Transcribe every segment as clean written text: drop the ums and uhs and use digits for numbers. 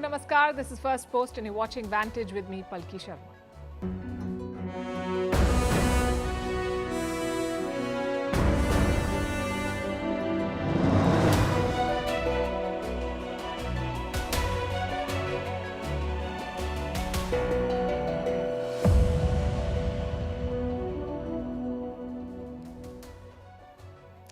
Namaskar. This is Firstpost and you're watching Vantage with me, Palki Sharma.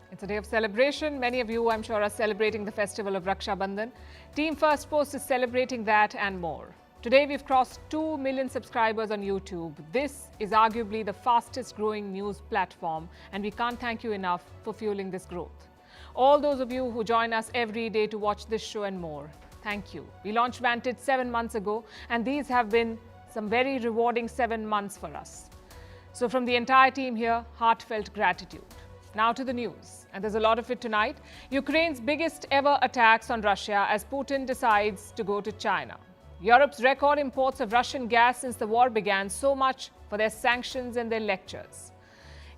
It's a day of celebration. Many of you, I'm sure, are celebrating the festival of Raksha Bandhan. Team Firstpost is celebrating that and more. Today, we've crossed 2 million subscribers on YouTube. This is arguably the fastest growing news platform, and we can't thank you enough for fueling this growth. All those of you who join us every day to watch this show and more, thank you. We launched Vantage 7 months ago, and these have been some very rewarding 7 months for us. So from the entire team here, heartfelt gratitude. Now to the news, and there's a lot of it tonight. Ukraine's biggest ever attacks on Russia as Putin decides to go to China. Europe's record imports of Russian gas since the war began, so much for their sanctions and their lectures.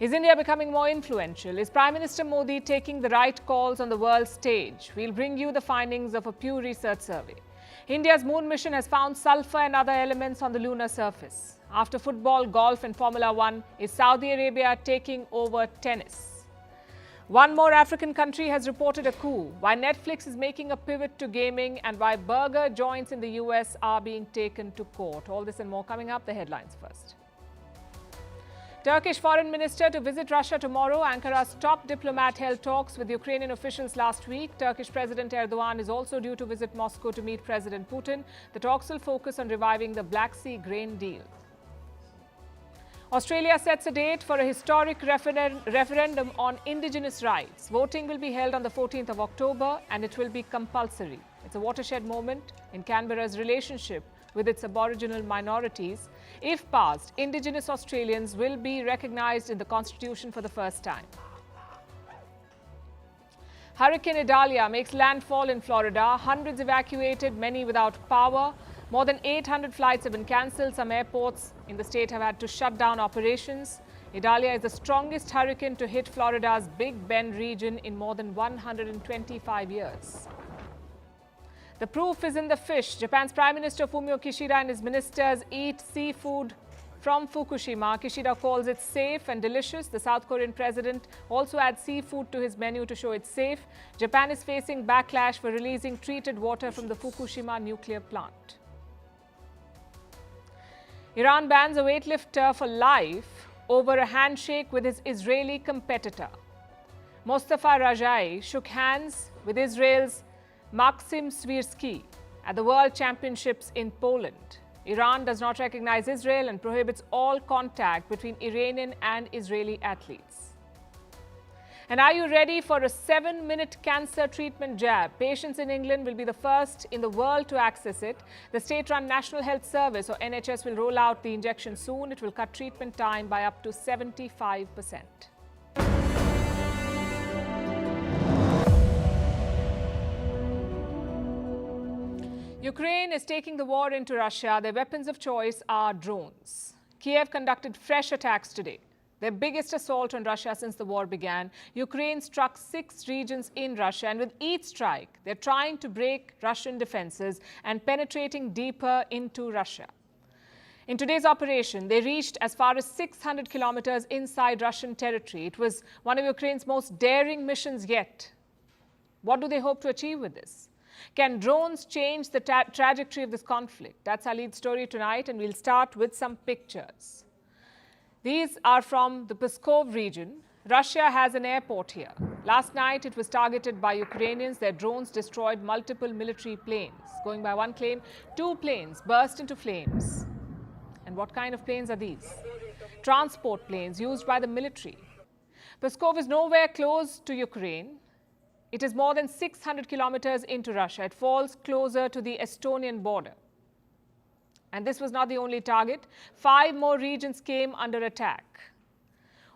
Is India becoming more influential? Is Prime Minister Modi taking the right calls on the world stage? We'll bring you the findings of a Pew Research survey. India's moon mission has found sulfur and other elements on the lunar surface. After football, golf and Formula One, is Saudi Arabia taking over tennis? One more African country has reported a coup, why Netflix is making a pivot to gaming, and why burger joints in the US are being taken to court. All this and more coming up. The headlines first. Turkish Foreign Minister to visit Russia tomorrow. Ankara's top diplomat held talks with Ukrainian officials last week. Turkish President Erdogan is also due to visit Moscow to meet President Putin. The talks will focus on reviving the Black Sea grain deal. Australia sets a date for a historic referendum on indigenous rights. Voting will be held on the 14th of October and it will be compulsory. It's a watershed moment in Canberra's relationship with its Aboriginal minorities. If passed, indigenous Australians will be recognised in the Constitution for the first time. Hurricane Idalia makes landfall in Florida. Hundreds evacuated, many without power. More than 800 flights have been cancelled. Some airports in the state have had to shut down operations. Idalia is the strongest hurricane to hit Florida's Big Bend region in more than 125 years. The proof is in the fish. Japan's Prime Minister Fumio Kishida and his ministers eat seafood from Fukushima. Kishida calls it safe and delicious. The South Korean president also adds seafood to his menu to show it's safe. Japan is facing backlash for releasing treated water from the Fukushima nuclear plant. Iran bans a weightlifter for life over a handshake with his Israeli competitor. Mostafa Rajai shook hands with Israel's Maxim Swirsky at the World Championships in Poland. Iran does not recognize Israel and prohibits all contact between Iranian and Israeli athletes. And are you ready for a 7-minute cancer treatment jab? Patients in England will be the first in the world to access it. The state-run National Health Service, or NHS, will roll out the injection soon. It will cut treatment time by up to 75%. Ukraine is taking the war into Russia. Their weapons of choice are drones. Kyiv conducted fresh attacks today. Their biggest assault on Russia since the war began. Ukraine struck 6 regions in Russia, and with each strike, they're trying to break Russian defenses and penetrating deeper into Russia. In today's operation, they reached as far as 600 kilometers inside Russian territory. It was one of Ukraine's most daring missions yet. What do they hope to achieve with this? Can drones change the trajectory of this conflict? That's our lead story tonight, and we'll start with some pictures. These are from the Pskov region. Russia has an airport here. Last night, it was targeted by Ukrainians. Their drones destroyed multiple military planes. Going by one claim, 2 planes burst into flames. And what kind of planes are these? Transport planes used by the military. Pskov is nowhere close to Ukraine. It is more than 600 kilometers into Russia. It falls closer to the Estonian border. And this was not the only target. 5 more regions came under attack.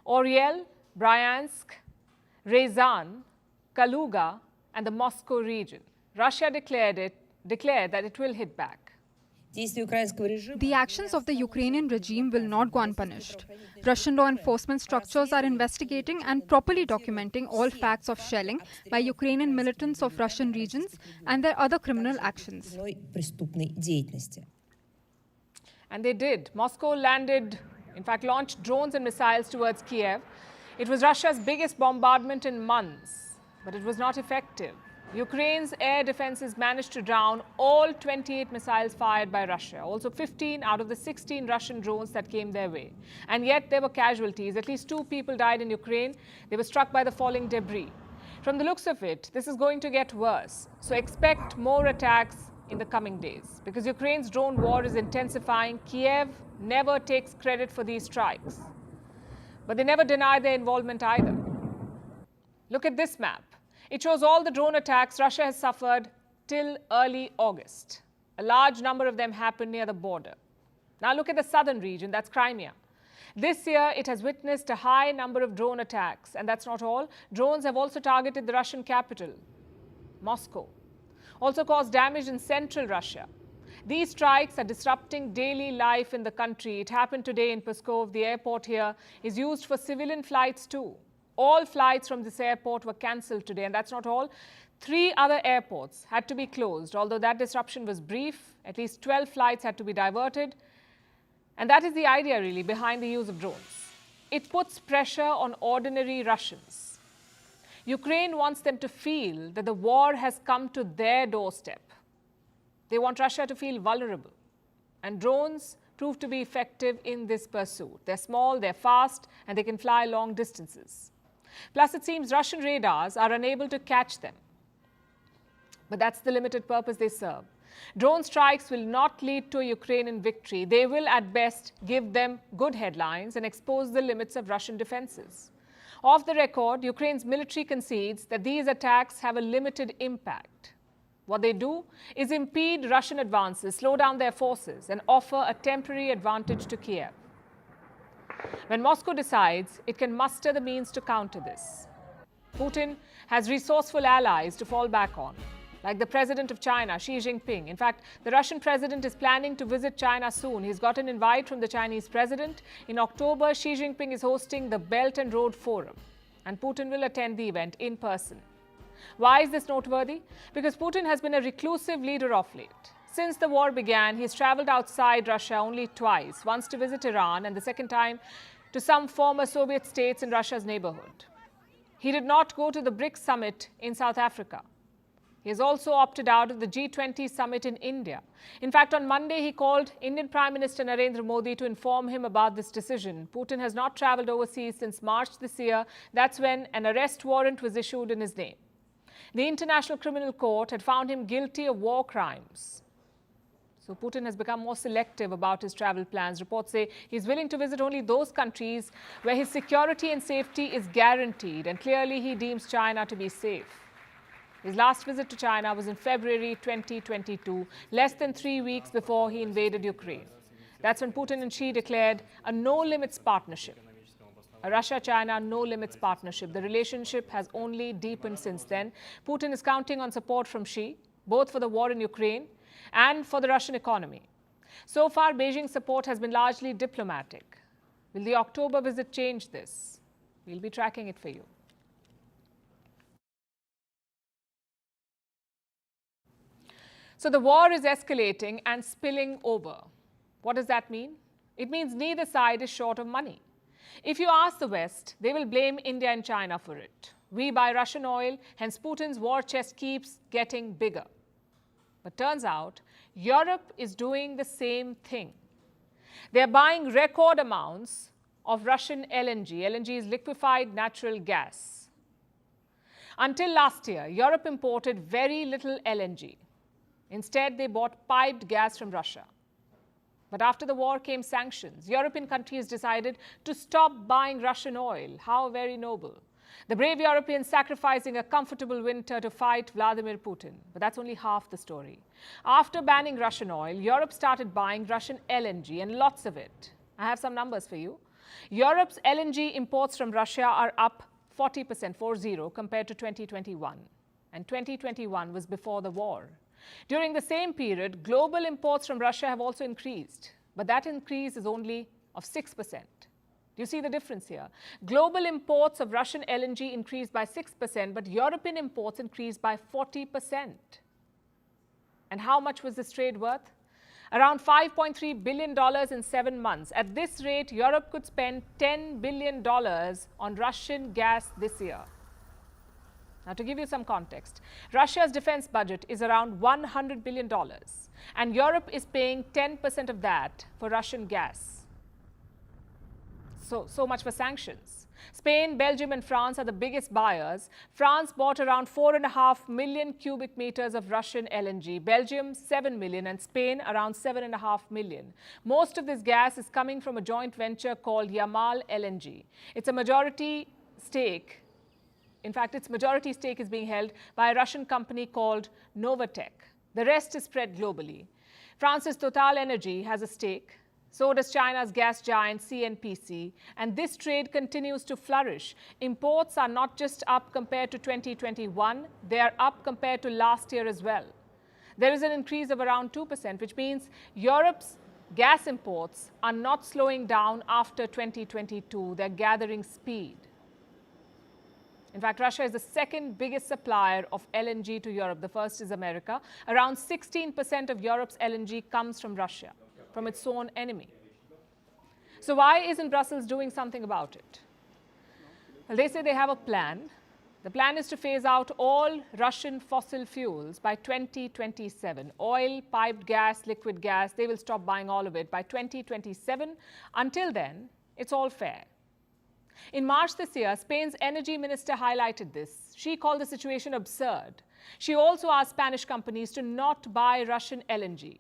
Oryel, Bryansk, Ryazan, Kaluga, and the Moscow region. Russia declared that it will hit back. The actions of the Ukrainian regime will not go unpunished. Russian law enforcement structures are investigating and properly documenting all facts of shelling by Ukrainian militants of Russian regions and their other criminal actions. And they did. Moscow launched drones and missiles towards Kyiv. It was Russia's biggest bombardment in months, but it was not effective. Ukraine's air defenses managed to drown all 28 missiles fired by Russia, also 15 out of the 16 Russian drones that came their way. And yet there were casualties. At least 2 people died in Ukraine. They were struck by the falling debris. From the looks of it, this is going to get worse. So expect more attacks in the coming days. Because Ukraine's drone war is intensifying, Kyiv never takes credit for these strikes. But they never deny their involvement either. Look at this map. It shows all the drone attacks Russia has suffered till early August. A large number of them happened near the border. Now look at the southern region, that's Crimea. This year, it has witnessed a high number of drone attacks. And that's not all. Drones have also targeted the Russian capital, Moscow. Also caused damage in central Russia. These strikes are disrupting daily life in the country. It happened today in Pskov. The airport here is used for civilian flights too. All flights from this airport were cancelled today. And that's not all. 3 other airports had to be closed. Although that disruption was brief, at least 12 flights had to be diverted. And that is the idea, really, behind the use of drones. It puts pressure on ordinary Russians. Ukraine wants them to feel that the war has come to their doorstep. They want Russia to feel vulnerable. And drones prove to be effective in this pursuit. They're small, they're fast, and they can fly long distances. Plus, it seems Russian radars are unable to catch them. But that's the limited purpose they serve. Drone strikes will not lead to a Ukrainian victory. They will, at best, give them good headlines and expose the limits of Russian defenses. Off the record, Ukraine's military concedes that these attacks have a limited impact. What they do is impede Russian advances, slow down their forces, and offer a temporary advantage to Kyiv. When Moscow decides, it can muster the means to counter this. Putin has resourceful allies to fall back on, like the president of China, Xi Jinping. In fact, the Russian president is planning to visit China soon. He's got an invite from the Chinese president. In October, Xi Jinping is hosting the Belt and Road Forum, and Putin will attend the event in person. Why is this noteworthy? Because Putin has been a reclusive leader of late. Since the war began, he's traveled outside Russia only twice, once to visit Iran and the second time to some former Soviet states in Russia's neighborhood. He did not go to the BRICS summit in South Africa. He has also opted out of the G20 summit in India. In fact, on Monday, he called Indian Prime Minister Narendra Modi to inform him about this decision. Putin has not traveled overseas since March this year. That's when an arrest warrant was issued in his name. The International Criminal Court had found him guilty of war crimes. So Putin has become more selective about his travel plans. Reports say he's willing to visit only those countries where his security and safety is guaranteed. And clearly, he deems China to be safe. His last visit to China was in February 2022, less than 3 weeks before he invaded Ukraine. That's when Putin and Xi declared a no-limits partnership. A Russia-China no-limits partnership. The relationship has only deepened since then. Putin is counting on support from Xi, both for the war in Ukraine and for the Russian economy. So far, Beijing's support has been largely diplomatic. Will the October visit change this? We'll be tracking it for you. So the war is escalating and spilling over. What does that mean? It means neither side is short of money. If you ask the West, they will blame India and China for it. We buy Russian oil, hence Putin's war chest keeps getting bigger. But turns out, Europe is doing the same thing. They're buying record amounts of Russian LNG. LNG is liquefied natural gas. Until last year, Europe imported very little LNG. Instead, they bought piped gas from Russia. But after the war came sanctions. European countries decided to stop buying Russian oil. How very noble. The brave Europeans sacrificing a comfortable winter to fight Vladimir Putin. But that's only half the story. After banning Russian oil, Europe started buying Russian LNG, and lots of it. I have some numbers for you. Europe's LNG imports from Russia are up 40%, 40, compared to 2021. And 2021 was before the war. During the same period, global imports from Russia have also increased, but that increase is only of 6%. Do you see the difference here? Global imports of Russian LNG increased by 6%, but European imports increased by 40%. And how much was this trade worth? Around $5.3 billion in 7 months. At this rate, Europe could spend $10 billion on Russian gas this year. Now, to give you some context, Russia's defense budget is around $100 billion, and Europe is paying 10% of that for Russian gas. So much for sanctions. Spain, Belgium, and France are the biggest buyers. France bought around 4.5 million cubic meters of Russian LNG, Belgium 7 million, and Spain around 7.5 million. Most of this gas is coming from a joint venture called Yamal LNG. It's a majority stake. In fact, its majority stake is being held by a Russian company called Novatek. The rest is spread globally. France's Total Energy has a stake. So does China's gas giant CNPC, and this trade continues to flourish. Imports are not just up compared to 2021, they are up compared to last year as well. There is an increase of around 2%, which means Europe's gas imports are not slowing down after 2022. They're gathering speed. In fact, Russia is the second biggest supplier of LNG to Europe. The first is America. Around 16% of Europe's LNG comes from Russia, from its own enemy. So why isn't Brussels doing something about it? Well, they say they have a plan. The plan is to phase out all Russian fossil fuels by 2027. Oil, piped gas, liquid gas, they will stop buying all of it by 2027. Until then, it's all fair. In March this year, Spain's energy minister highlighted this. She called the situation absurd. She also asked Spanish companies to not buy Russian LNG.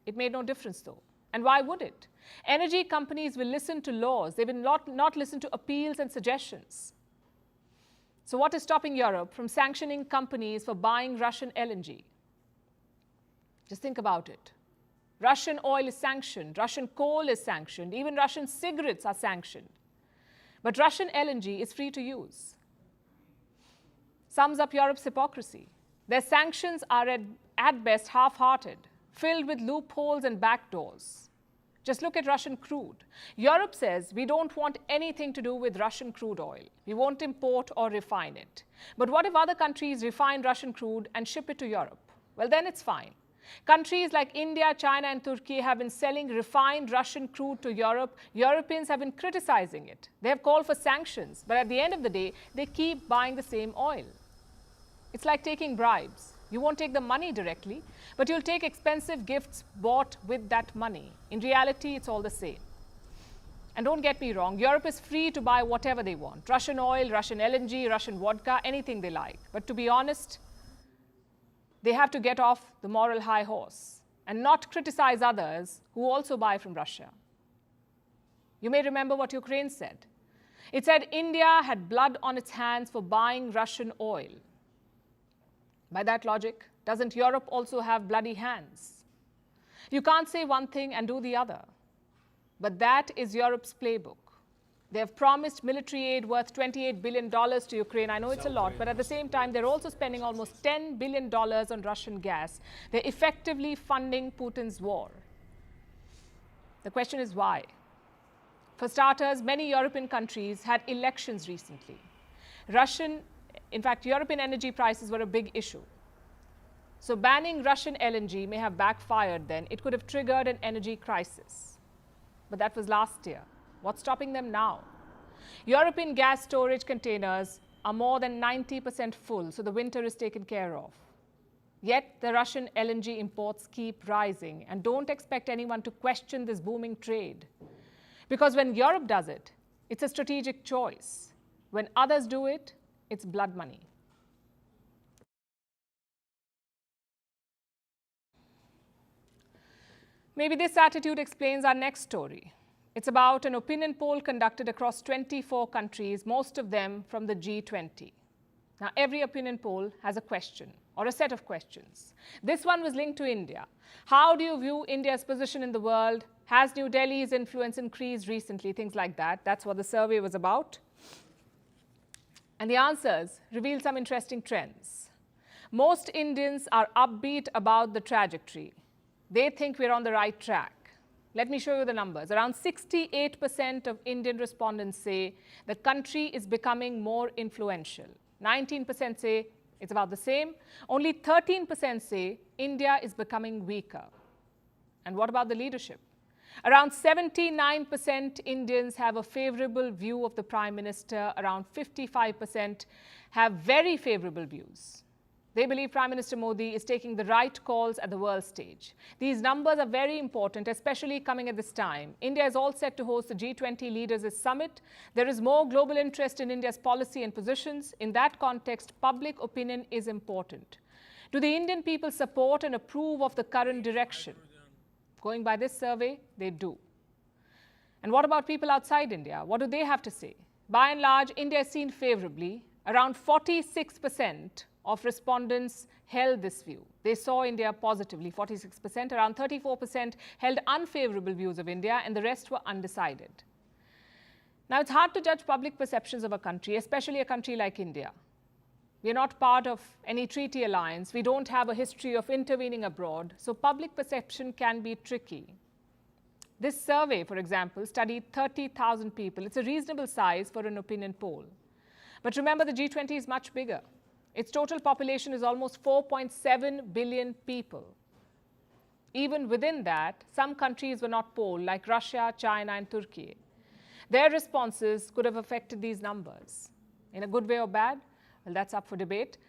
It made no difference, though. And why would it? Energy companies will listen to laws. They will not listen to appeals and suggestions. So what is stopping Europe from sanctioning companies for buying Russian LNG? Just think about it. Russian oil is sanctioned. Russian coal is sanctioned. Even Russian cigarettes are sanctioned. But Russian LNG is free to use. Sums up Europe's hypocrisy. Their sanctions are at best half-hearted, filled with loopholes and backdoors. Just look at Russian crude. Europe says we don't want anything to do with Russian crude oil. We won't import or refine it. But what if other countries refine Russian crude and ship it to Europe? Well, then it's fine. Countries like India, China, and Turkey have been selling refined Russian crude to Europe. Europeans have been criticizing it. They have called for sanctions, but at the end of the day, they keep buying the same oil. It's like taking bribes. You won't take the money directly, but you'll take expensive gifts bought with that money. In reality, it's all the same. And don't get me wrong, Europe is free to buy whatever they want. Russian oil, Russian LNG, Russian vodka, anything they like. But to be honest, they have to get off the moral high horse and not criticize others who also buy from Russia. You may remember what Ukraine said. It said India had blood on its hands for buying Russian oil. By that logic, doesn't Europe also have bloody hands? You can't say one thing and do the other. But that is Europe's playbook. They have promised military aid worth $28 billion to Ukraine. I know it's a lot, but at the same time, they're also spending almost $10 billion on Russian gas. They're effectively funding Putin's war. The question is why? For starters, many European countries had elections recently. European energy prices were a big issue. So banning Russian LNG may have backfired then. It could have triggered an energy crisis. But that was last year. What's stopping them now? European gas storage containers are more than 90% full, so the winter is taken care of. Yet the Russian LNG imports keep rising, and don't expect anyone to question this booming trade. Because when Europe does it, it's a strategic choice. When others do it, it's blood money. Maybe this attitude explains our next story. It's about an opinion poll conducted across 24 countries, most of them from the G20. Now, every opinion poll has a question or a set of questions. This one was linked to India. How do you view India's position in the world? Has New Delhi's influence increased recently? Things like that. That's what the survey was about. And the answers reveal some interesting trends. Most Indians are upbeat about the trajectory. They think we're on the right track. Let me show you the numbers. Around 68% of Indian respondents say the country is becoming more influential. 19% say it's about the same. Only 13% say India is becoming weaker. And what about the leadership? Around 79% Indians have a favorable view of the Prime Minister. Around 55% have very favorable views. They believe Prime Minister Modi is taking the right calls at the world stage. These numbers are very important, especially coming at this time. India is all set to host the G20 Leaders' Summit. There is more global interest in India's policy and positions. In that context, public opinion is important. Do the Indian people support and approve of the current direction? Going by this survey, they do. And what about people outside India? What do they have to say? By and large, India is seen favorably. Around 46% of respondents held this view. They saw India positively, 46%. Around 34% held unfavorable views of India, and the rest were undecided. Now, it's hard to judge public perceptions of a country, especially a country like India. We are not part of any treaty alliance. We don't have a history of intervening abroad, so public perception can be tricky. This survey, for example, studied 30,000 people. It's a reasonable size for an opinion poll. But remember, the G20 is much bigger. Its total population is almost 4.7 billion people. Even within that, some countries were not polled, like Russia, China, and Turkey. Their responses could have affected these numbers. In a good way or bad? Well, that's up for debate.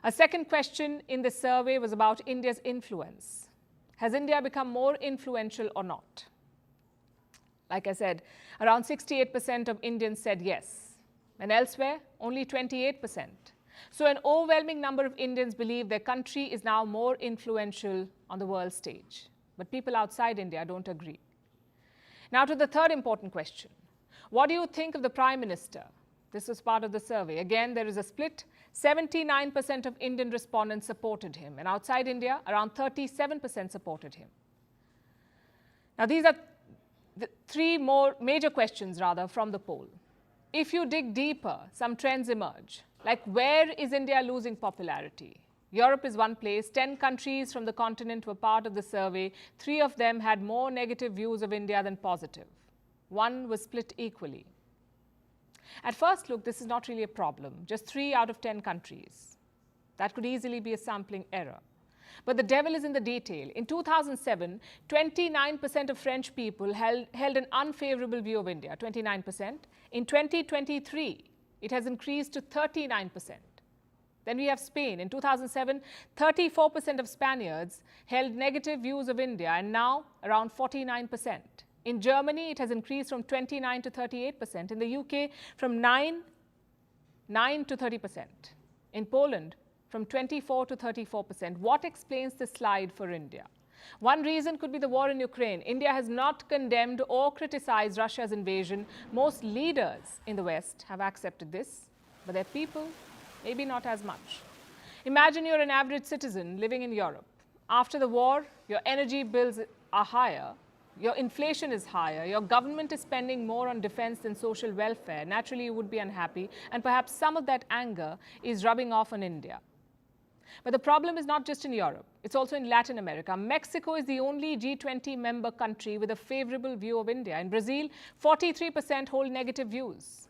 A second question in the survey was about India's influence. Has India become more influential or not? Like I said, around 68% of Indians said yes. And elsewhere, only 28%. So an overwhelming number of Indians believe their country is now more influential on the world stage. But people outside India don't agree. Now to the third important question. What do you think of the Prime Minister? This was part of the survey. Again, there is a split. 79% of Indian respondents supported him. And outside India, around 37% supported him. Now, these are the three more major questions, from the poll. If you dig deeper, some trends emerge. Like, where is India losing popularity? Europe is one place. 10 countries from the continent were part of the survey. 3 of them had more negative views of India than positive. 1 was split equally. At first look, this is not really a problem. Just 3 out of 10 countries. That could easily be a sampling error. But the devil is in the detail. In 2007, 29% of French people held an unfavorable view of India, 29%. In 2023, it has increased to 39%. Then we have Spain. In 2007, 34% of Spaniards held negative views of India, and now around 49%. In Germany, it has increased from 29 to 38%. In the UK, from 9 to 30%. In Poland, from 24 to 34%. What explains this slide for India? One reason could be the war in Ukraine. India has not condemned or criticized Russia's invasion. Most leaders in the West have accepted this, but their people, maybe not as much. Imagine you're an average citizen living in Europe. After the war, your energy bills are higher. Your inflation is higher, your government is spending more on defense than social welfare. Naturally, you would be unhappy, and perhaps some of that anger is rubbing off on India. But the problem is not just in Europe, it's also in Latin America. Mexico is the only G20 member country with a favorable view of India. In Brazil, 43% hold negative views.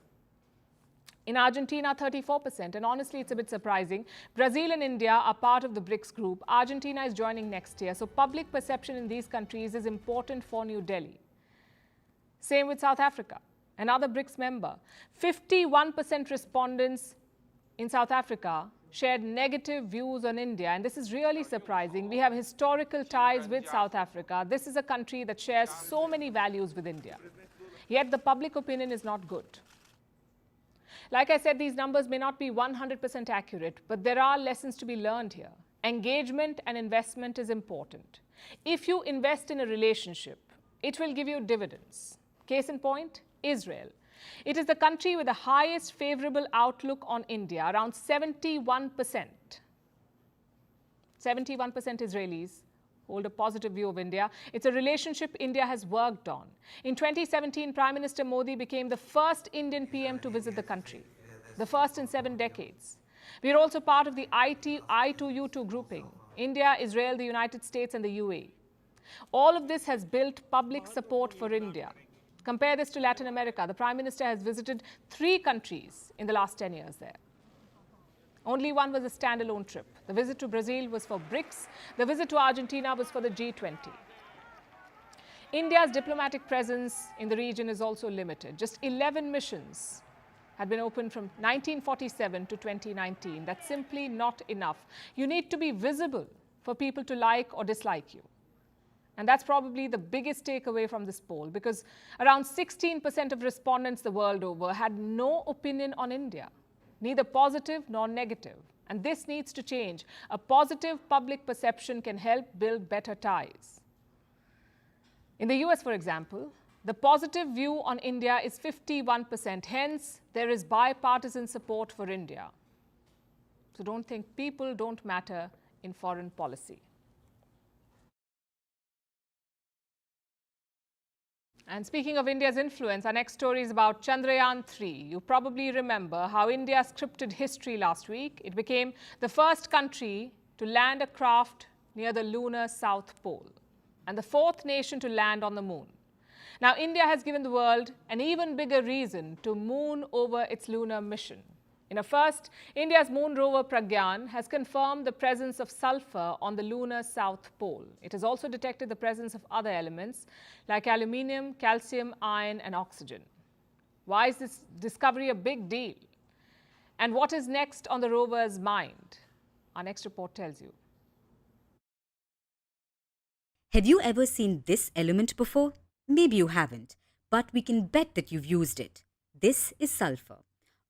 In Argentina, 34%. And honestly, it's a bit surprising. Brazil and India are part of the BRICS group. Argentina is joining next year. So public perception in these countries is important for New Delhi. Same with South Africa, another BRICS member. 51% respondents in South Africa shared negative views on India. And this is really surprising. We have historical ties with South Africa. This is a country that shares so many values with India. Yet the public opinion is not good. Like I said, these numbers may not be 100% accurate, but there are lessons to be learned here. Engagement and investment is important. If you invest in a relationship, it will give you dividends. Case in point, Israel. It is the country with the highest favorable outlook on India, around 71%. 71% Israelis hold a positive view of India. It's a relationship India has worked on. In 2017, Prime Minister Modi became the first Indian PM to visit the country, the first in 7 decades. We are also part of the I2U2 grouping: India, Israel, the United States, and the UAE. All of this has built public support for India. Compare this to Latin America. The Prime Minister has visited 3 countries in the last 10 years there. Only one was a standalone trip. The visit to Brazil was for BRICS. The visit to Argentina was for the G20. India's diplomatic presence in the region is also limited. Just 11 missions had been opened from 1947 to 2019. That's simply not enough. You need to be visible for people to like or dislike you. And that's probably the biggest takeaway from this poll, because around 16% of respondents the world over had no opinion on India, neither positive nor negative. And this needs to change. A positive public perception can help build better ties. In the US, for example, the positive view on India is 51%. Hence, there is bipartisan support for India. So don't think people don't matter in foreign policy. And speaking of India's influence, our next story is about Chandrayaan-3. You probably remember how India scripted history last week. It became the first country to land a craft near the lunar South Pole and the 4th nation to land on the moon. Now, India has given the world an even bigger reason to moon over its lunar mission. In a first, India's moon rover Pragyan has confirmed the presence of sulfur on the lunar South Pole. It has also detected the presence of other elements like aluminium, calcium, iron, and oxygen. Why is this discovery a big deal? And what is next on the rover's mind? Our next report tells you. Have you ever seen this element before? Maybe you haven't, but we can bet that you've used it. This is sulfur,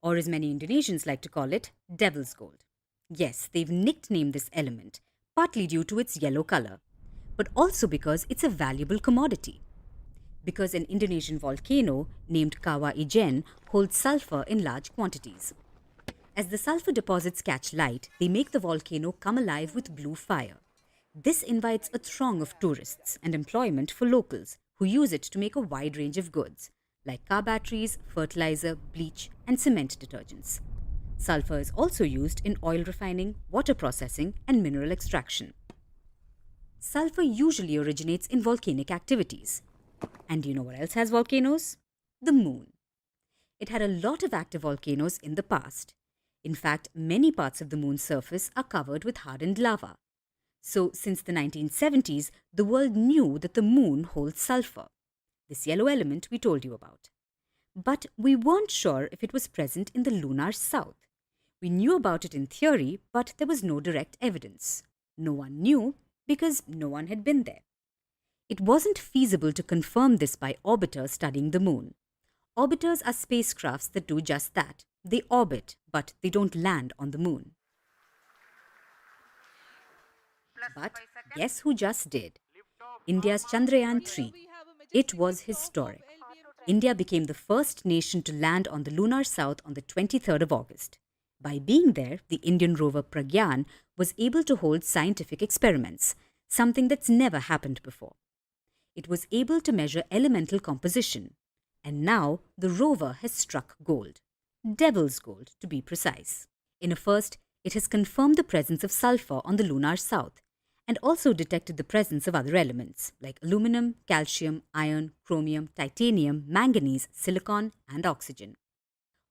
or as many Indonesians like to call it, devil's gold. Yes, they've nicknamed this element, partly due to its yellow color, but also because it's a valuable commodity. Because an Indonesian volcano named Kawah Ijen holds sulfur in large quantities. As the sulfur deposits catch light, they make the volcano come alive with blue fire. This invites a throng of tourists and employment for locals who use it to make a wide range of goods, like car batteries, fertilizer, bleach, and cement detergents. Sulfur is also used in oil refining, water processing, and mineral extraction. Sulfur usually originates in volcanic activities. And do you know what else has volcanoes? The moon. It had a lot of active volcanoes in the past. In fact, many parts of the moon's surface are covered with hardened lava. So, since the 1970s, the world knew that the moon holds sulfur, this yellow element we told you about. But we weren't sure if it was present in the lunar south. We knew about it in theory, but there was no direct evidence. No one knew because no one had been there. It wasn't feasible to confirm this by orbiters studying the moon. Orbiters are spacecrafts that do just that. They orbit, but they don't land on the moon. But guess who just did? India's Chandrayaan-3. It was historic. India became the first nation to land on the lunar south on the 23rd of August. By being there, the Indian rover Pragyan was able to hold scientific experiments, something that's never happened before. It was able to measure elemental composition. And now the rover has struck gold. Devil's gold, to be precise. In a first, it has confirmed the presence of sulfur on the lunar south, and also detected the presence of other elements like aluminum, calcium, iron, chromium, titanium, manganese, silicon, and oxygen.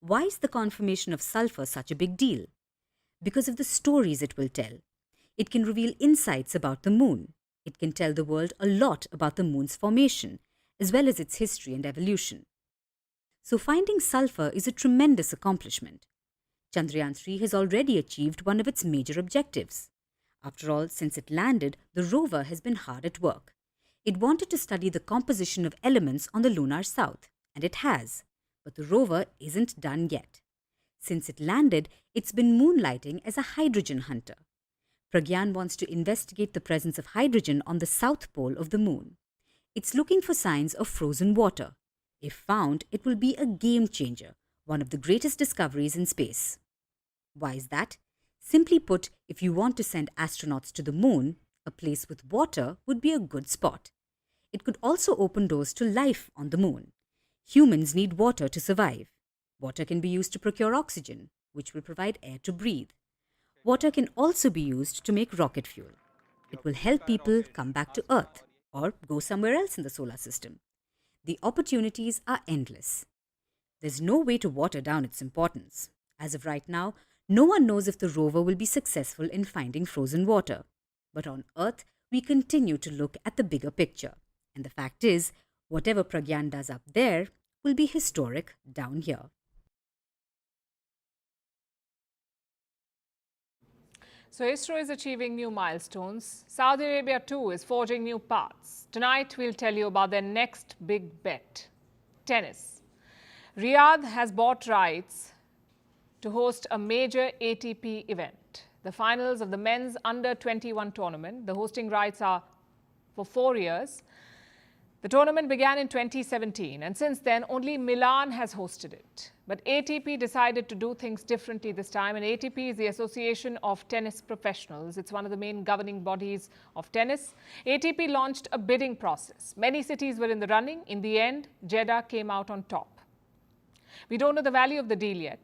Why is the confirmation of sulfur such a big deal? Because of the stories it will tell. It can reveal insights about the moon. It can tell the world a lot about the moon's formation, as well as its history and evolution. So finding sulfur is a tremendous accomplishment. Chandrayaan-3 has already achieved one of its major objectives. After all, since it landed, the rover has been hard at work. It wanted to study the composition of elements on the lunar south, and it has. But the rover isn't done yet. Since it landed, it's been moonlighting as a hydrogen hunter. Pragyan wants to investigate the presence of hydrogen on the south pole of the moon. It's looking for signs of frozen water. If found, it will be a game changer, one of the greatest discoveries in space. Why is that? Simply put, if you want to send astronauts to the moon, a place with water would be a good spot. It could also open doors to life on the moon. Humans need water to survive. Water can be used to procure oxygen, which will provide air to breathe. Water can also be used to make rocket fuel. It will help people come back to Earth or go somewhere else in the solar system. The opportunities are endless. There's no way to water down its importance. As of right now, no one knows if the rover will be successful in finding frozen water. But on Earth, we continue to look at the bigger picture. And the fact is, whatever Pragyan does up there will be historic down here. So ISRO is achieving new milestones. Saudi Arabia too is forging new paths. Tonight we'll tell you about their next big bet, tennis. Riyadh has bought rights to host a major ATP event, the finals of the men's under-21 tournament. The hosting rights are for 4 years. The tournament began in 2017 and since then only Milan has hosted it. But ATP decided to do things differently this time, and ATP is the Association of Tennis Professionals. It's one of the main governing bodies of tennis. ATP launched a bidding process. Many cities were in the running. In the end, Jeddah came out on top. We don't know the value of the deal yet,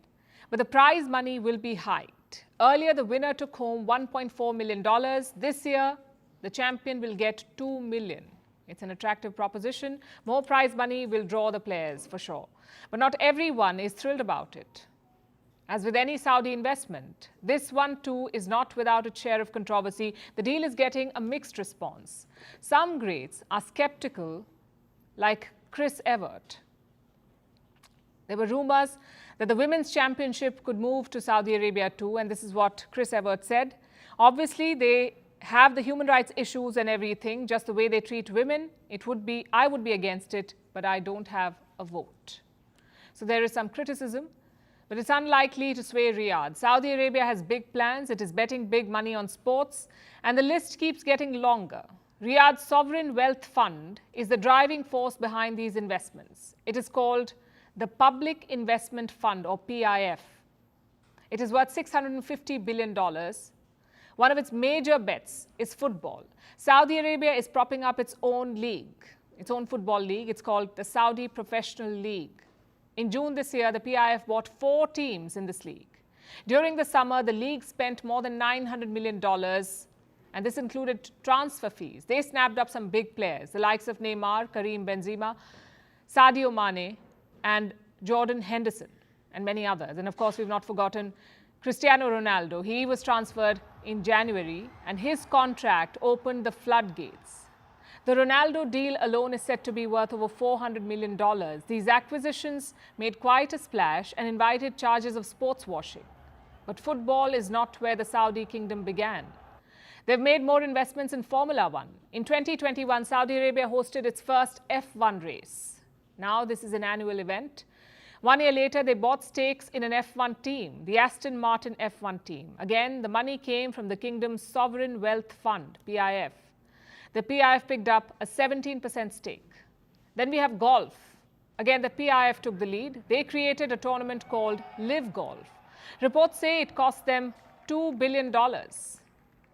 but the prize money will be hiked. Earlier, the winner took home $1.4 million. This year, the champion will get $2 million. It's an attractive proposition. More prize money will draw the players for sure. But not everyone is thrilled about it. As with any Saudi investment, this one too is not without its share of controversy. The deal is getting a mixed response. Some greats are skeptical, like Chris Evert. There were rumors that the women's championship could move to Saudi Arabia too, and this is what Chris Evert said. Obviously, they have the human rights issues and everything, just the way they treat women. I would be against it, but I don't have a vote. So there is some criticism, but it's unlikely to sway Riyadh. Saudi Arabia has big plans. It is betting big money on sports, and the list keeps getting longer. Riyadh's sovereign wealth fund is the driving force behind these investments. It is called the Public Investment Fund, or PIF. It is worth $650 billion. One of its major bets is football. Saudi Arabia is propping up its own league, its own football league. It's called the Saudi Professional League. In June this year, the PIF bought 4 teams in this league. During the summer, the league spent more than $900 million, and this included transfer fees. They snapped up some big players, the likes of Neymar, Karim Benzema, Sadio Mane, and Jordan Henderson, and many others. And of course, we've not forgotten Cristiano Ronaldo. He was transferred in January, and his contract opened the floodgates. The Ronaldo deal alone is said to be worth over $400 million. These acquisitions made quite a splash and invited charges of sports washing. But football is not where the Saudi kingdom began. They've made more investments in Formula One. In 2021, Saudi Arabia hosted its first F1 race. Now this is an annual event. 1 year later, they bought stakes in an F1 team, the Aston Martin F1 team. Again, the money came from the kingdom's Sovereign Wealth Fund, PIF. The PIF picked up a 17% stake. Then we have golf. Again, the PIF took the lead. They created a tournament called Live Golf. Reports say it cost them $2 billion.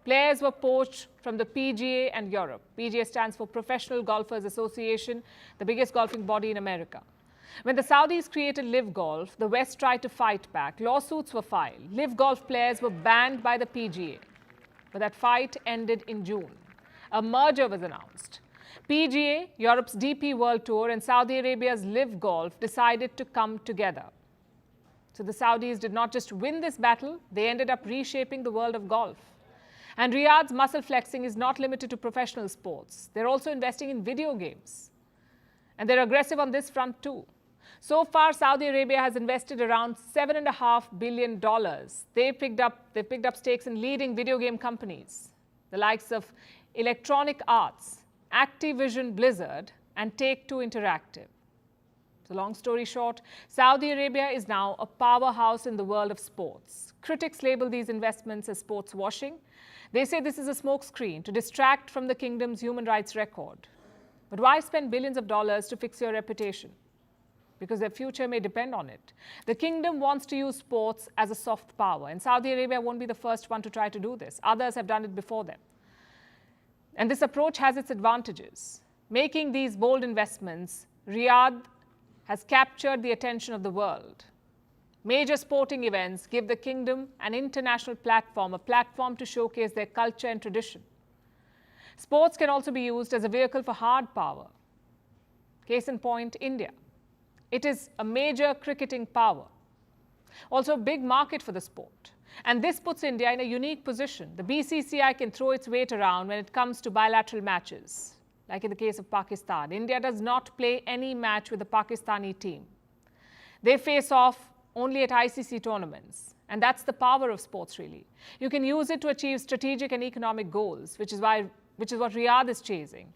Players were poached from the PGA and Europe. PGA stands for Professional Golfers Association, the biggest golfing body in America. When the Saudis created Live Golf, the West tried to fight back. Lawsuits were filed. Live Golf players were banned by the PGA. But that fight ended in June. A merger was announced. PGA, Europe's DP World Tour, and Saudi Arabia's Live Golf decided to come together. So the Saudis did not just win this battle, they ended up reshaping the world of golf. And Riyadh's muscle flexing is not limited to professional sports. They're also investing in video games. And they're aggressive on this front too. So far, Saudi Arabia has invested around $7.5 billion. They've picked up stakes in leading video game companies, the likes of Electronic Arts, Activision Blizzard, and Take-Two Interactive. So long story short, Saudi Arabia is now a powerhouse in the world of sports. Critics label these investments as sports washing. They say this is a smokescreen to distract from the kingdom's human rights record. But why spend billions of dollars to fix your reputation? Because their future may depend on it. The kingdom wants to use sports as a soft power, and Saudi Arabia won't be the first one to try to do this. Others have done it before them. And this approach has its advantages. Making these bold investments, Riyadh has captured the attention of the world. Major sporting events give the kingdom an international platform, a platform to showcase their culture and tradition. Sports can also be used as a vehicle for hard power. Case in point, India. It is a major cricketing power, also a big market for the sport. And this puts India in a unique position. The BCCI can throw its weight around when it comes to bilateral matches. Like in the case of Pakistan, India does not play any match with the Pakistani team. They face off only at ICC tournaments. And that's the power of sports, really. You can use it to achieve strategic and economic goals, which is what Riyadh is chasing.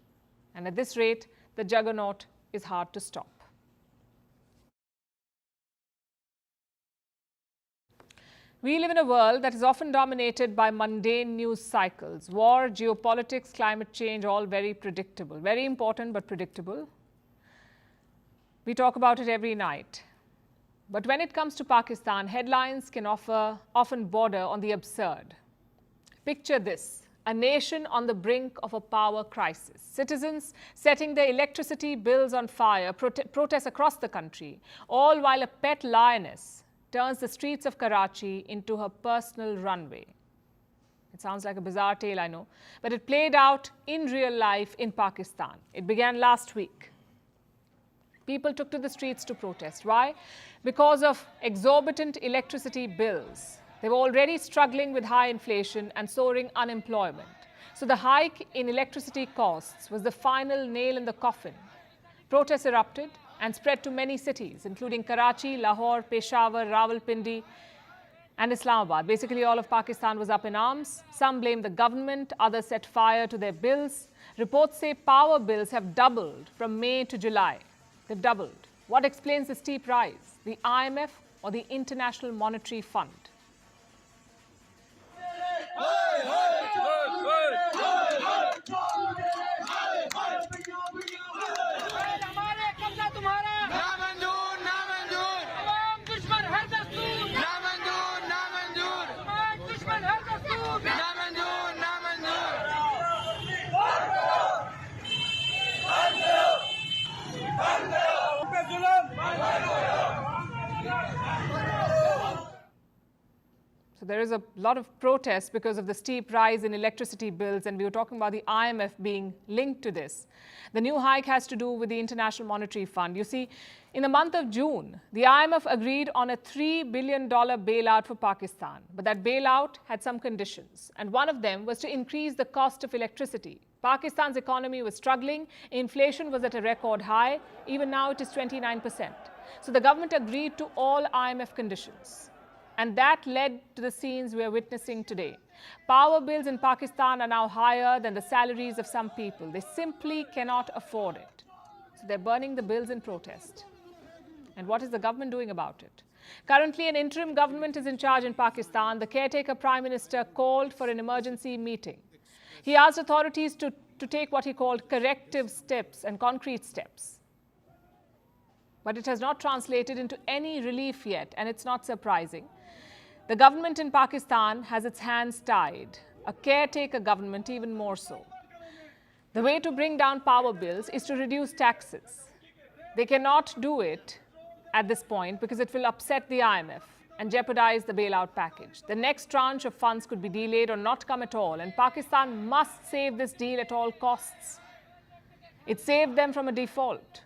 And at this rate, the juggernaut is hard to stop. We live in a world that is often dominated by mundane news cycles. War, geopolitics, climate change, all very predictable. Very important, but predictable. We talk about it every night. But when it comes to Pakistan, headlines can often border on the absurd. Picture this: a nation on the brink of a power crisis. Citizens setting their electricity bills on fire, protests across the country, all while a pet lioness turns the streets of Karachi into her personal runway. It sounds like a bizarre tale, I know, but it played out in real life in Pakistan. It began last week. People took to the streets to protest. Why? Because of exorbitant electricity bills. They were already struggling with high inflation and soaring unemployment. So the hike in electricity costs was the final nail in the coffin. Protests erupted and spread to many cities, including Karachi, Lahore, Peshawar, Rawalpindi, and Islamabad. Basically, all of Pakistan was up in arms. Some blamed the government, others set fire to their bills. Reports say power bills have doubled from May to July. They've doubled. What explains the steep rise? The IMF or the International Monetary Fund? So there is a lot of protest because of the steep rise in electricity bills, and we were talking about the IMF being linked to this. The new hike has to do with the International Monetary Fund. You see, in the month of June, the IMF agreed on a $3 billion bailout for Pakistan. But that bailout had some conditions, and one of them was to increase the cost of electricity. Pakistan's economy was struggling, inflation was at a record high, even now it is 29%. So the government agreed to all IMF conditions. And that led to the scenes we are witnessing today. Power bills in Pakistan are now higher than the salaries of some people. They simply cannot afford it. So they're burning the bills in protest. And what is the government doing about it? Currently, an interim government is in charge in Pakistan. The caretaker prime minister called for an emergency meeting. He asked authorities to take what he called corrective steps and concrete steps. But it has not translated into any relief yet, and it's not surprising. The government in Pakistan has its hands tied, a caretaker government even more so. The way to bring down power bills is to reduce taxes. They cannot do it at this point because it will upset the IMF and jeopardize the bailout package. The next tranche of funds could be delayed or not come at all, and Pakistan must save this deal at all costs. It saved them from a default.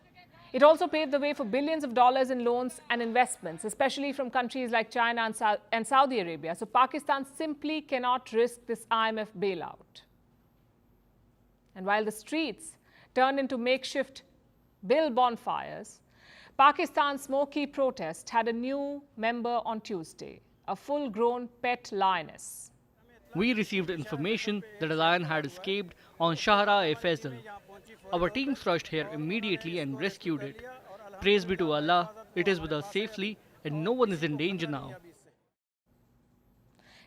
It also paved the way for billions of dollars in loans and investments, especially from countries like China and Saudi Arabia. So Pakistan simply cannot risk this IMF bailout. And while the streets turned into makeshift bill bonfires, Pakistan's smoky protest had a new member on Tuesday, a full-grown pet lioness. We received information that a lion had escaped on Shahra-e-Faisal. Our teams rushed here immediately and rescued it. Praise be to Allah, it is with us safely and no one is in danger now.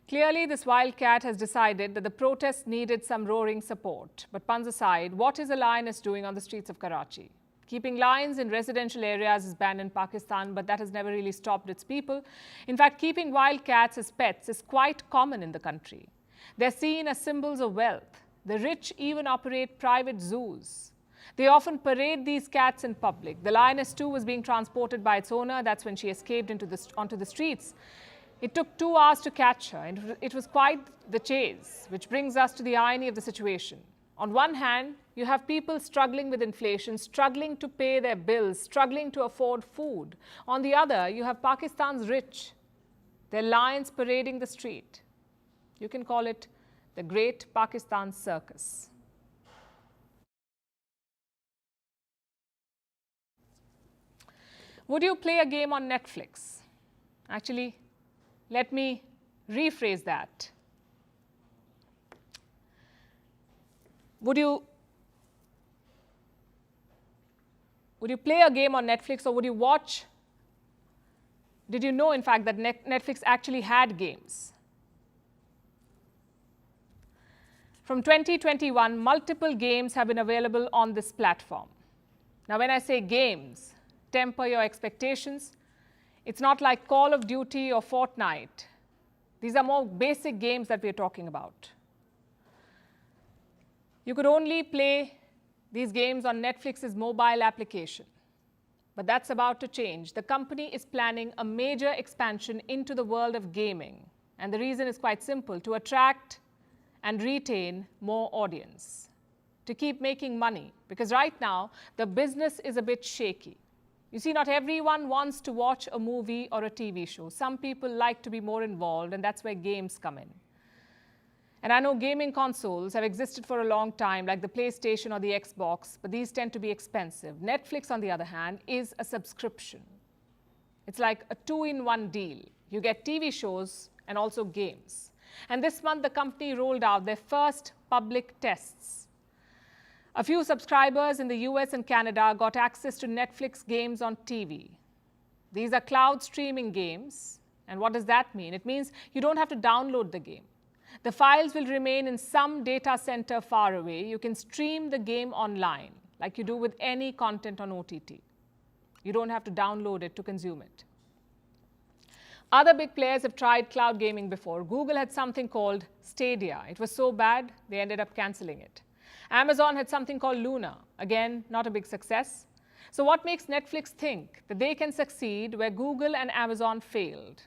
Clearly, this wildcat has decided that the protests needed some roaring support. But puns aside, what is a lioness doing on the streets of Karachi? Keeping lions in residential areas is banned in Pakistan, but that has never really stopped its people. In fact, keeping wildcats as pets is quite common in the country. They're seen as symbols of wealth. The rich even operate private zoos. They often parade these cats in public. The lioness, too, was being transported by its owner. That's when she escaped onto the streets. It took 2 hours to catch her, and it was quite the chase, which brings us to the irony of the situation. On one hand, you have people struggling with inflation, struggling to pay their bills, struggling to afford food. On the other, you have Pakistan's rich, their lions parading the street. You can call it the Great Pakistan Circus. Would you play a game on Netflix? Actually, let me rephrase that. Would you play a game on Netflix, or would you watch? Did you know, in fact, that Netflix actually had games? From 2021, multiple games have been available on this platform. Now, when I say games, temper your expectations. It's not like Call of Duty or Fortnite. These are more basic games that we're talking about. You could only play these games on Netflix's mobile application. But that's about to change. The company is planning a major expansion into the world of gaming. And the reason is quite simple: to attract and retain more audience, to keep making money. Because right now, the business is a bit shaky. You see, not everyone wants to watch a movie or a TV show. Some people like to be more involved, and that's where games come in. And I know gaming consoles have existed for a long time, like the PlayStation or the Xbox, but these tend to be expensive. Netflix, on the other hand, is a subscription. It's like a 2-in-1 deal. You get TV shows and also games. And this month, the company rolled out their first public tests. A few subscribers in the US and Canada got access to Netflix games on TV. These are cloud streaming games. And what does that mean? It means you don't have to download the game. The files will remain in some data center far away. You can stream the game online, like you do with any content on OTT. You don't have to download it to consume it. Other big players have tried cloud gaming before. Google had something called Stadia. It was so bad, they ended up canceling it. Amazon had something called Luna. Again, not a big success. So what makes Netflix think that they can succeed where Google and Amazon failed?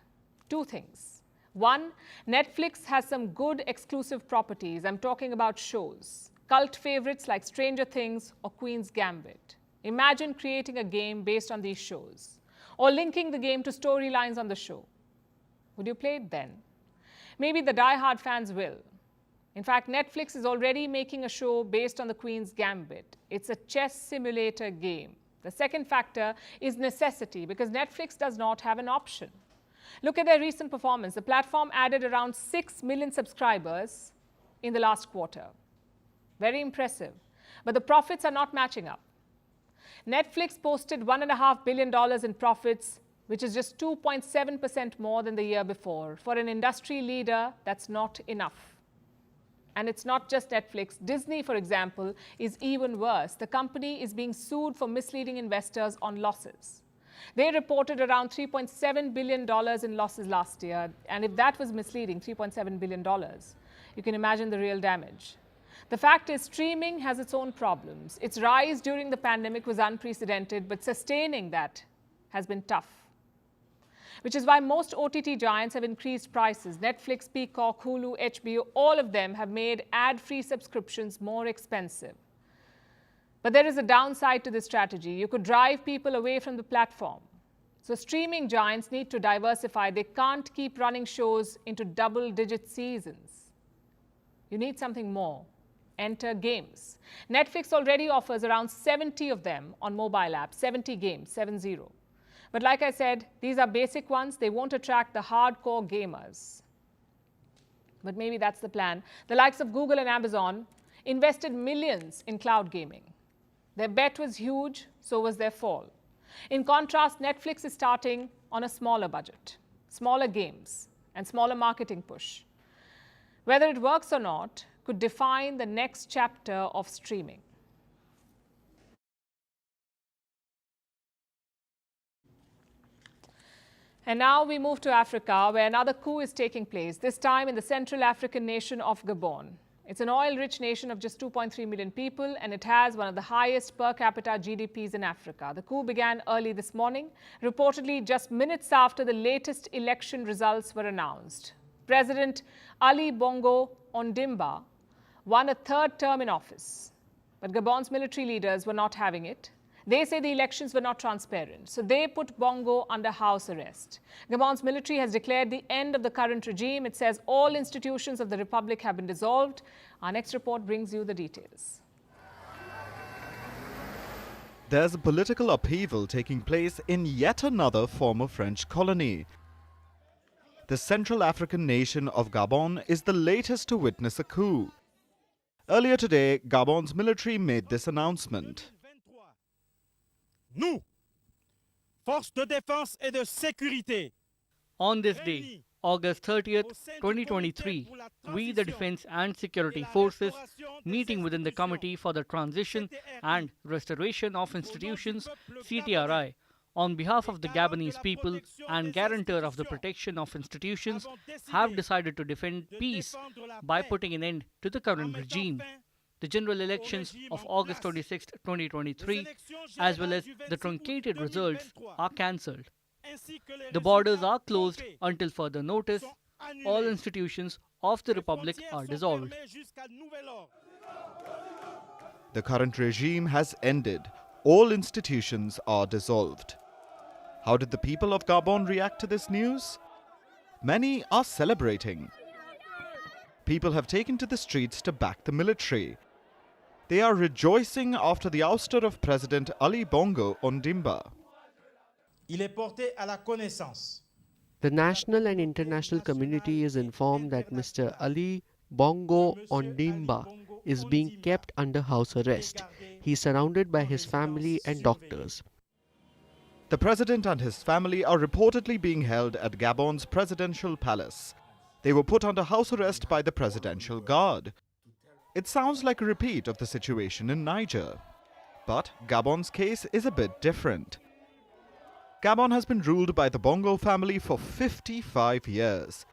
2 things. 1, Netflix has some good exclusive properties. I'm talking about shows. Cult favorites like Stranger Things or Queen's Gambit. Imagine creating a game based on these shows, or linking the game to storylines on the show. Would you play it then? Maybe the die-hard fans will. In fact, Netflix is already making a show based on the Queen's Gambit. It's a chess simulator game. The second factor is necessity, because Netflix does not have an option. Look at their recent performance. The platform added around 6 million subscribers in the last quarter. Very impressive. But the profits are not matching up. Netflix posted $1.5 billion in profits, which is just 2.7% more than the year before. For an industry leader, that's not enough. And it's not just Netflix. Disney, for example, is even worse. The company is being sued for misleading investors on losses. They reported around $3.7 billion in losses last year. And if that was misleading, $3.7 billion, you can imagine the real damage. The fact is, streaming has its own problems. Its rise during the pandemic was unprecedented, but sustaining that has been tough. Which is why most OTT giants have increased prices. Netflix, Peacock, Hulu, HBO, all of them have made ad-free subscriptions more expensive. But there is a downside to this strategy. You could drive people away from the platform. So streaming giants need to diversify. They can't keep running shows into double-digit seasons. You need something more. Enter games. Netflix already offers around 70 of them on mobile apps, 70 games, 70. But like I said, these are basic ones. They won't attract the hardcore gamers. But maybe that's the plan. The likes of Google and Amazon invested millions in cloud gaming. Their bet was huge, so was their fall. In contrast, Netflix is starting on a smaller budget, smaller games, and smaller marketing push. Whether it works or not could define the next chapter of streaming. And now we move to Africa, where another coup is taking place, this time in the Central African nation of Gabon. It's an oil-rich nation of just 2.3 million people, and it has one of the highest per capita GDPs in Africa. The coup began early this morning, reportedly just minutes after the latest election results were announced. President Ali Bongo Ondimba won a third term in office. But Gabon's military leaders were not having it. They say the elections were not transparent, so they put Bongo under house arrest. Gabon's military has declared the end of the current regime. It says all institutions of the republic have been dissolved. Our next report brings you the details. There's a political upheaval taking place in yet another former French colony. The Central African nation of Gabon is the latest to witness a coup. Earlier today, Gabon's military made this announcement. Nous, forces de défense et de sécurité, On this day, August 30th, 2023, we, the Defense and Security Forces, meeting within the Committee for the Transition and Restoration of Institutions, CTRI, on behalf of the Gabonese people and guarantor of the protection of institutions, have decided to defend peace by putting an end to the current regime. The general elections of August 26, 2023, as well as the truncated results, are cancelled. The borders are closed until further notice. All institutions of the Republic are dissolved. The current regime has ended. All institutions are dissolved. How did the people of Gabon react to this news? Many are celebrating. People have taken to the streets to back the military. They are rejoicing after the ouster of President Ali Bongo Ondimba. il est porté à la connaissance. The national and international community is informed that Mr. Ali Bongo Ondimba is being kept under house arrest. He is surrounded by his family and doctors. The president and his family are reportedly being held at Gabon's presidential palace. They were put under house arrest by the presidential guard. It sounds like a repeat of the situation in Niger. But Gabon's case is a bit different. Gabon has been ruled by the Bongo family for 55 years.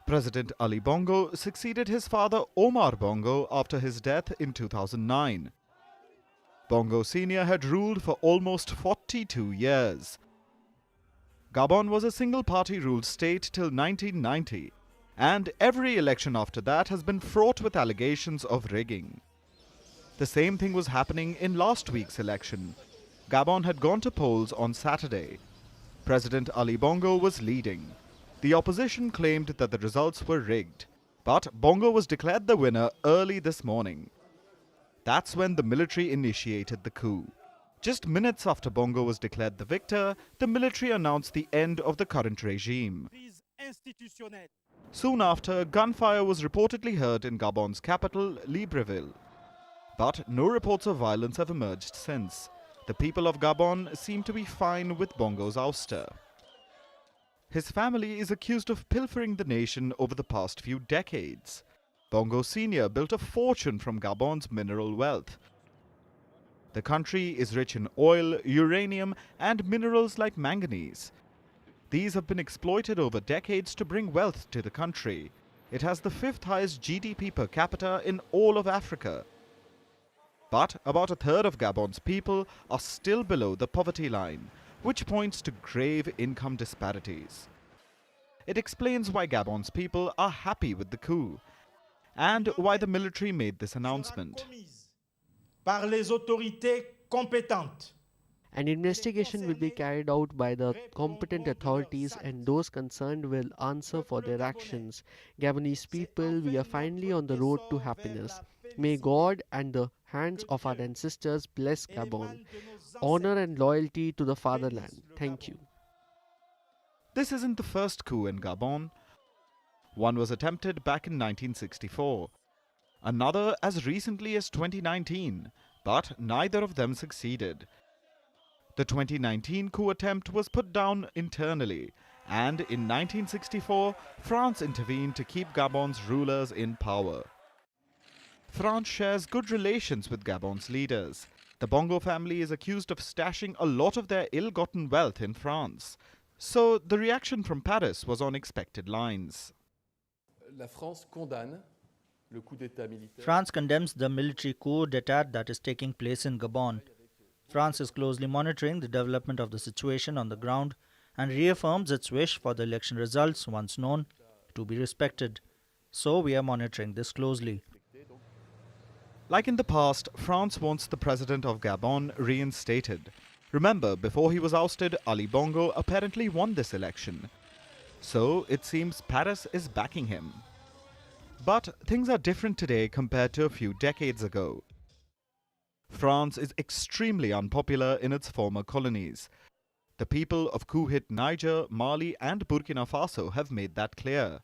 President Ali Bongo succeeded his father Omar Bongo after his death in 2009. Bongo Sr. had ruled for almost 42 years. Gabon was a single-party ruled state till 1990, and every election after that has been fraught with allegations of rigging. The same thing was happening in last week's election. Gabon had gone to polls on Saturday. President Ali Bongo was leading. The opposition claimed that the results were rigged, but Bongo was declared the winner early this morning. That's when the military initiated the coup. Just minutes after Bongo was declared the victor, the military announced the end of the current regime. Soon after, gunfire was reportedly heard in Gabon's capital, Libreville. But no reports of violence have emerged since. The people of Gabon seem to be fine with Bongo's ouster. His family is accused of pilfering the nation over the past few decades. Bongo Sr. built a fortune from Gabon's mineral wealth. The country is rich in oil, uranium, and minerals like manganese. These have been exploited over decades to bring wealth to the country. It has the 5th highest GDP per capita in all of Africa. But about a third of Gabon's people are still below the poverty line, which points to grave income disparities. It explains why Gabon's people are happy with the coup, and why the military made this announcement. Par les autorités compétentes. An investigation will be carried out by the competent authorities, and those concerned will answer for their actions. Gabonese people, we are finally on the road to happiness. May God and the hands of our ancestors bless Gabon. Honor and loyalty to the fatherland. Thank you. This isn't the first coup in Gabon. One was attempted back in 1964. Another as recently as 2019, but neither of them succeeded. The 2019 coup attempt was put down internally, and in 1964, France intervened to keep Gabon's rulers in power. France shares good relations with Gabon's leaders. The Bongo family is accused of stashing a lot of their ill-gotten wealth in France. So the reaction from Paris was on expected lines. La France condamne France condemns the military coup d'etat that is taking place in Gabon. France is closely monitoring the development of the situation on the ground and reaffirms its wish for the election results, once known, to be respected. So we are monitoring this closely. Like in the past, France wants the president of Gabon reinstated. Remember, before he was ousted, Ali Bongo apparently won this election. So it seems Paris is backing him. But things are different today compared to a few decades ago. France is extremely unpopular in its former colonies. The people of coup-hit Niger, Mali and Burkina Faso have made that clear.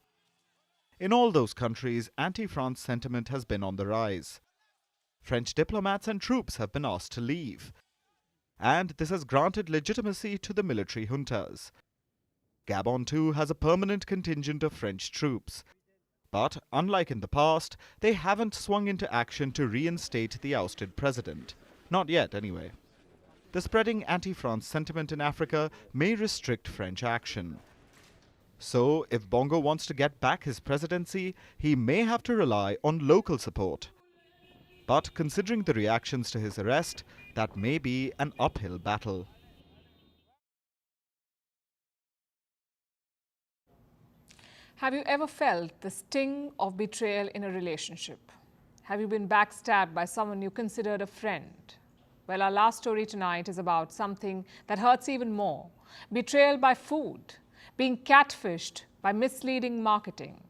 In all those countries, anti-France sentiment has been on the rise. French diplomats and troops have been asked to leave. And this has granted legitimacy to the military juntas. Gabon too has a permanent contingent of French troops. But, unlike in the past, they haven't swung into action to reinstate the ousted president. Not yet, anyway. The spreading anti-France sentiment in Africa may restrict French action. So, if Bongo wants to get back his presidency, he may have to rely on local support. But considering the reactions to his arrest, that may be an uphill battle. Have you ever felt the sting of betrayal in a relationship? Have you been backstabbed by someone you considered a friend? Well, our last story tonight is about something that hurts even more: betrayal by food, being catfished by misleading marketing.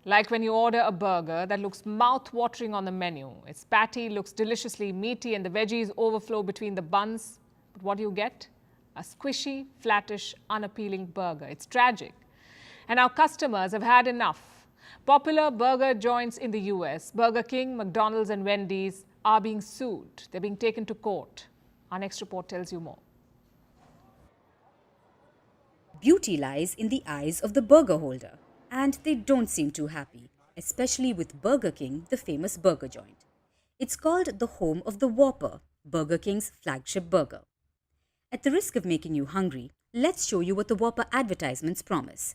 Like when you order a burger that looks mouth-watering on the menu. Its patty looks deliciously meaty and the veggies overflow between the buns. But what do you get? A squishy, flattish, unappealing burger. It's tragic. And our customers have had enough. Popular burger joints in the US, Burger King, McDonald's and Wendy's, are being sued. They're being taken to court. Our next report tells you more. Beauty lies in the eyes of the burger holder, and they don't seem too happy, especially with Burger King, the famous burger joint. It's called the home of the Whopper, Burger King's flagship burger. At the risk of making you hungry, let's show you what the Whopper advertisements promise.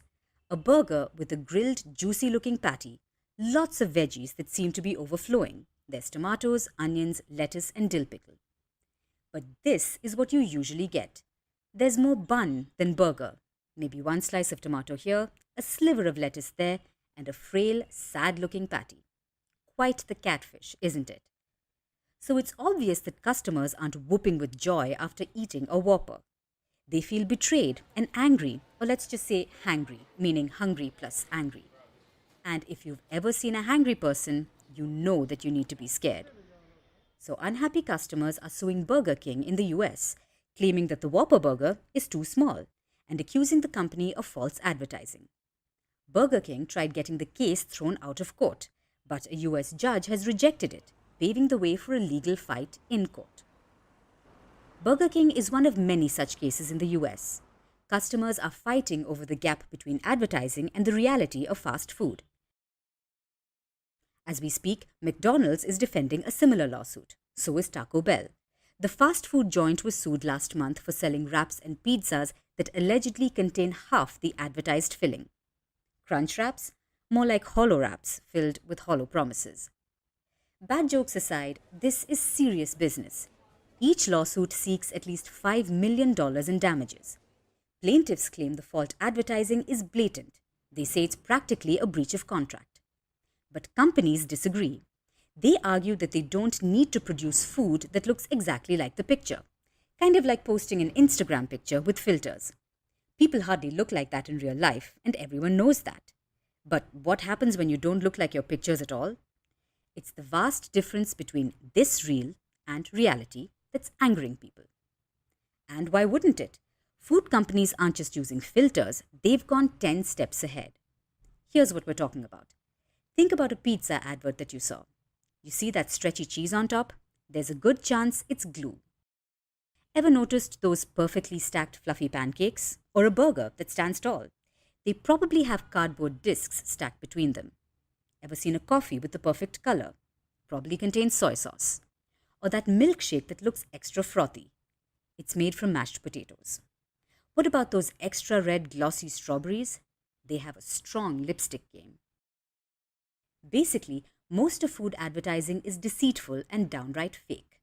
A burger with a grilled, juicy-looking patty, lots of veggies that seem to be overflowing. There's tomatoes, onions, lettuce and dill pickle. But this is what you usually get. There's more bun than burger. Maybe one slice of tomato here, a sliver of lettuce there, and a frail, sad-looking patty. Quite the catfish, isn't it? So it's obvious that customers aren't whooping with joy after eating a Whopper. They feel betrayed and angry, or let's just say hangry, meaning hungry plus angry. And if you've ever seen a hangry person, you know that you need to be scared. So unhappy customers are suing Burger King in the US, claiming that the Whopper burger is too small and accusing the company of false advertising. Burger King tried getting the case thrown out of court, but a US judge has rejected it, paving the way for a legal fight in court. Burger King is one of many such cases in the US. Customers are fighting over the gap between advertising and the reality of fast food. As we speak, McDonald's is defending a similar lawsuit. So is Taco Bell. The fast food joint was sued last month for selling wraps and pizzas that allegedly contain half the advertised filling. Crunch wraps? More like hollow wraps filled with hollow promises. Bad jokes aside, this is serious business. Each lawsuit seeks at least $5 million in damages. Plaintiffs claim the fault advertising is blatant. They say it's practically a breach of contract. But companies disagree. They argue that they don't need to produce food that looks exactly like the picture. Kind of like posting an Instagram picture with filters. People hardly look like that in real life, and everyone knows that. But what happens when you don't look like your pictures at all? It's the vast difference between this real and reality that's angering people. And why wouldn't it? Food companies aren't just using filters, they've gone 10 steps ahead. Here's what we're talking about. Think about a pizza advert that you saw. You see that stretchy cheese on top? There's a good chance it's glue. Ever noticed those perfectly stacked fluffy pancakes? Or a burger that stands tall? They probably have cardboard discs stacked between them. Ever seen a coffee with the perfect color? Probably contains soy sauce. Or that milkshake that looks extra frothy? It's made from mashed potatoes. What about those extra red glossy strawberries? They have a strong lipstick game. Basically, most of food advertising is deceitful and downright fake.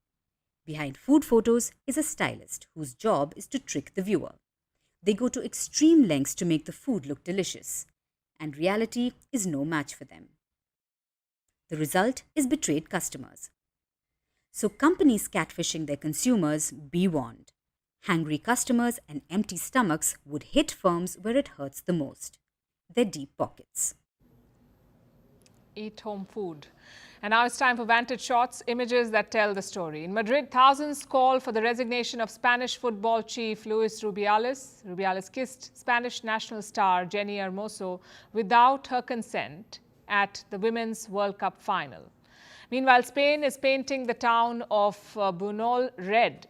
Behind food photos is a stylist whose job is to trick the viewer. They go to extreme lengths to make the food look delicious, and reality is no match for them. The result is betrayed customers. So companies catfishing their consumers, be warned. Hangry customers and empty stomachs would hit firms where it hurts the most, their deep pockets. Eat home food. And now it's time for Vantage Shots, images that tell the story. In Madrid, thousands call for the resignation of Spanish football chief Luis Rubiales. Rubiales kissed Spanish national star Jenny Hermoso without her consent at the Women's World Cup final. Meanwhile, Spain is painting the town of Bunol red.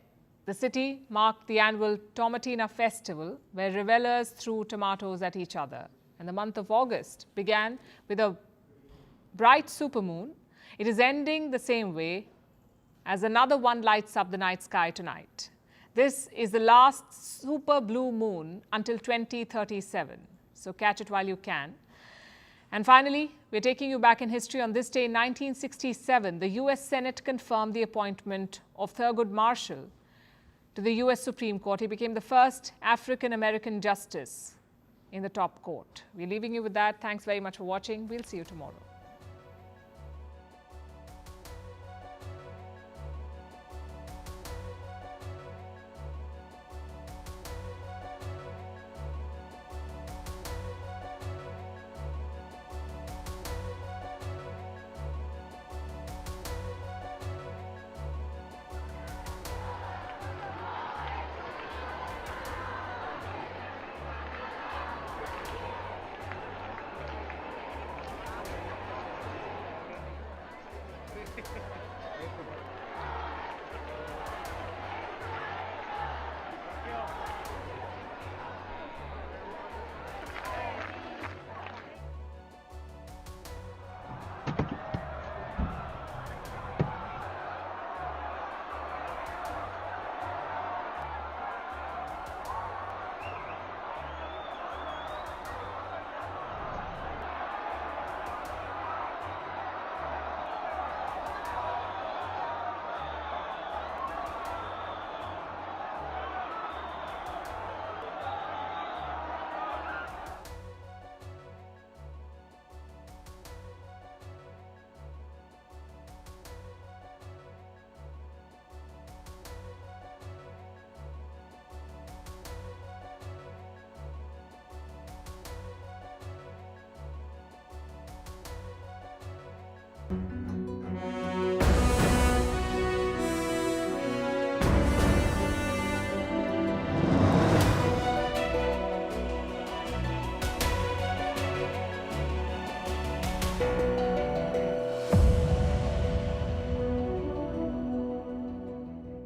The city marked the annual Tomatina festival, where revelers threw tomatoes at each other. And the month of August began with a bright supermoon. It is ending the same way as another one lights up the night sky tonight. This is the last super blue moon until 2037, so catch it while you can. And finally, we're taking you back in history. On this day in 1967, the US Senate confirmed the appointment of Thurgood Marshall to the US Supreme Court. He became the first African-American justice in the top court. We're leaving you with that. Thanks very much for watching. We'll see you tomorrow. Ha ha ha.